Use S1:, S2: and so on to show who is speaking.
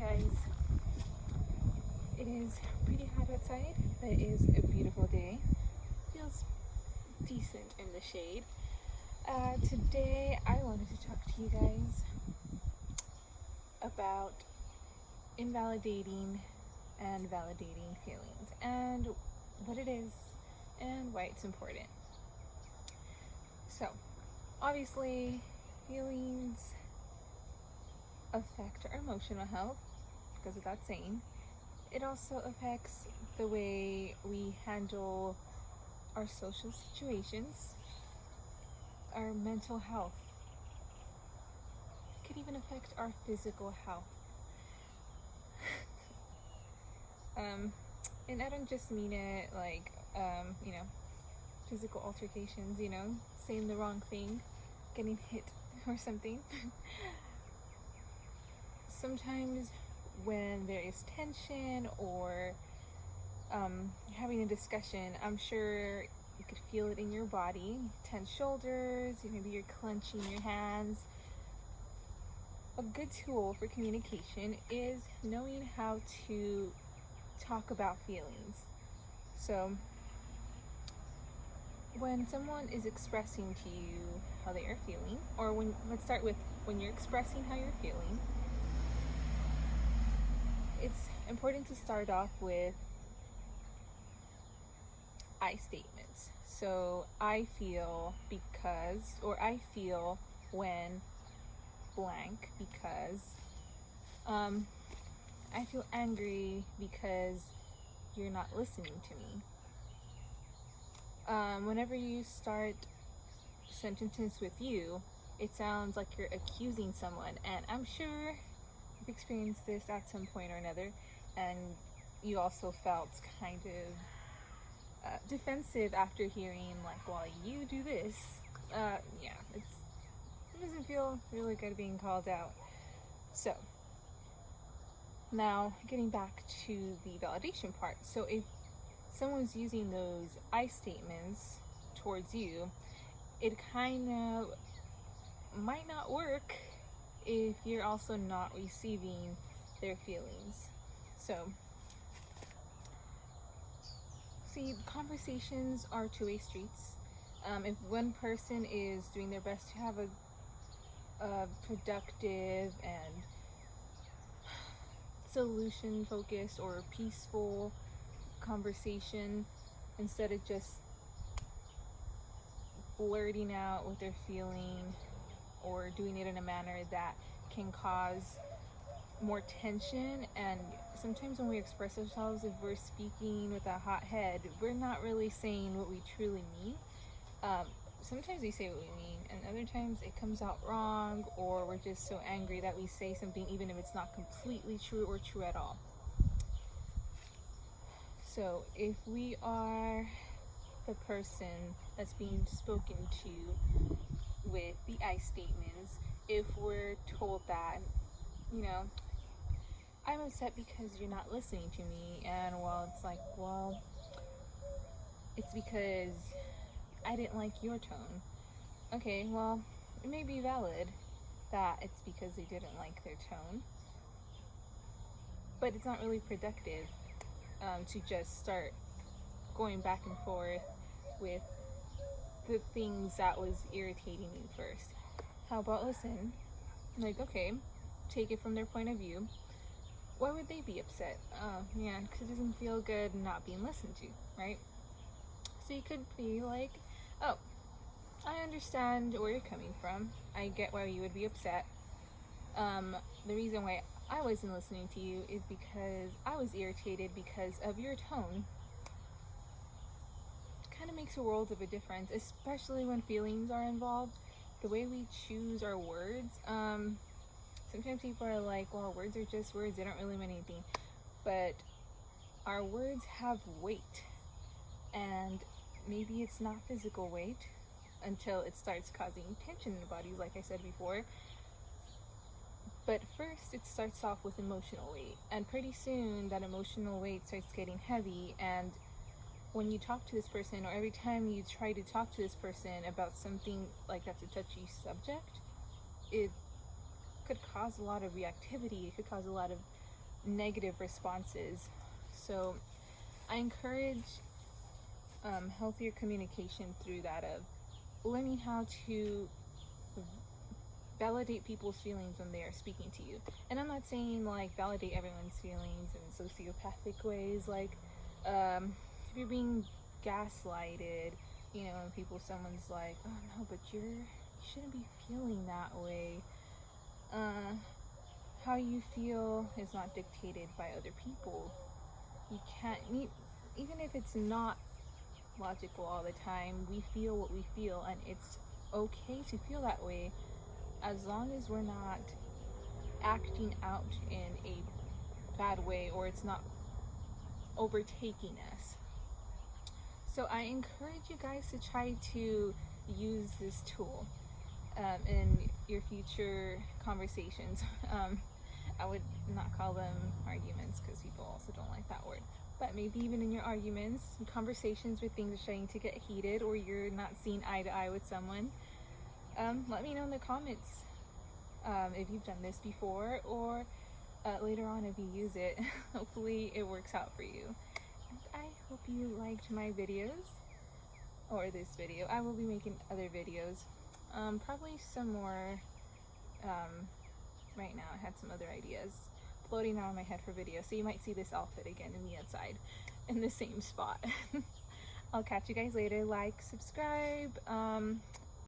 S1: guys. It is pretty hot outside, but it is a beautiful day. Feels decent in the shade. Today I wanted to talk to you guys about invalidating and validating feelings and what it is and why it's important. So, obviously, feelings affect our emotional health, because of that saying. It also affects the way we handle our social situations, our mental health. It could even affect our physical health. And I don't just mean it like, physical altercations, saying the wrong thing, getting hit or something. Sometimes when there is tension or having a discussion, I'm sure you could feel it in your body. Tense shoulders, maybe you're clenching your hands. A good tool for communication is knowing how to talk about feelings. So when someone is expressing to you how they are feeling, or let's start with when you're expressing how you're feeling, it's important to start off with I statements. So I feel because, or I feel when blank because, I feel angry because you're not listening to me. Whenever you start sentences with you, it sounds like you're accusing someone, and I'm sure you've experienced this at some point or another, and you also felt kind of defensive after hearing like, well, you do this. It doesn't feel really good being called out. So now getting back to the validation part. So if someone's using those I statements towards you, it kind of might not work if you're also not receiving their feelings. So, see, conversations are two-way streets. If one person is doing their best to have a productive and solution-focused or peaceful conversation, instead of just blurting out what they're feeling or doing it in a manner that can cause more tension. And sometimes when we express ourselves, if we're speaking with a hot head, we're not really saying what we truly mean. Sometimes we say what we mean, and other times it comes out wrong, or we're just so angry that we say something even if it's not completely true or true at all. So if we are the person that's being spoken to with the I statements, if we're told that, I'm upset because you're not listening to me, and it's like, well, it's because I didn't like your tone. Okay, well, it may be valid that it's because they didn't like their tone, but it's not really productive to just start going back and forth with the things that was irritating you first. How about listen, like, okay, take it from their point of view. Why would they be upset? Because it doesn't feel good not being listened to, right? So you could be like, oh, I understand where you're coming from. I get why you would be upset. The reason why I wasn't listening to you is because I was irritated because of your tone. It kind of makes a world of a difference, especially when feelings are involved. The way we choose our words, sometimes people are like, well, words are just words, they don't really mean anything. But our words have weight, and maybe it's not physical weight until it starts causing tension in the body, like I said before. But first, it starts off with emotional weight, and pretty soon that emotional weight starts getting heavy, and when you talk to this person, or every time you try to talk to this person about something like that's a touchy subject, it could cause a lot of reactivity. It could cause a lot of negative responses. So I encourage healthier communication through that, of learning how to validate people's feelings when they are speaking to you. And I'm not saying like validate everyone's feelings in sociopathic ways, like if you're being gaslighted, you know, and someone's like, oh no, but you shouldn't be feeling that way. How you feel is not dictated by other people. You can't, even if it's not logical all the time, we feel what we feel, and it's okay to feel that way, as long as we're not acting out in a bad way, or it's not overtaking us. So I encourage you guys to try to use this tool in your future conversations. I would not call them arguments, because people also don't like that word. But maybe even in your arguments, conversations where things are starting to get heated, or you're not seeing eye to eye with someone, let me know in the comments if you've done this before, or later on if you use it. Hopefully it works out for you. And I hope you liked my videos, or this video. I will be making other videos, probably some more. Right now I had some other ideas floating around my head for videos, so you might see this outfit again in the outside in the same spot. I'll catch you guys later. Like, subscribe,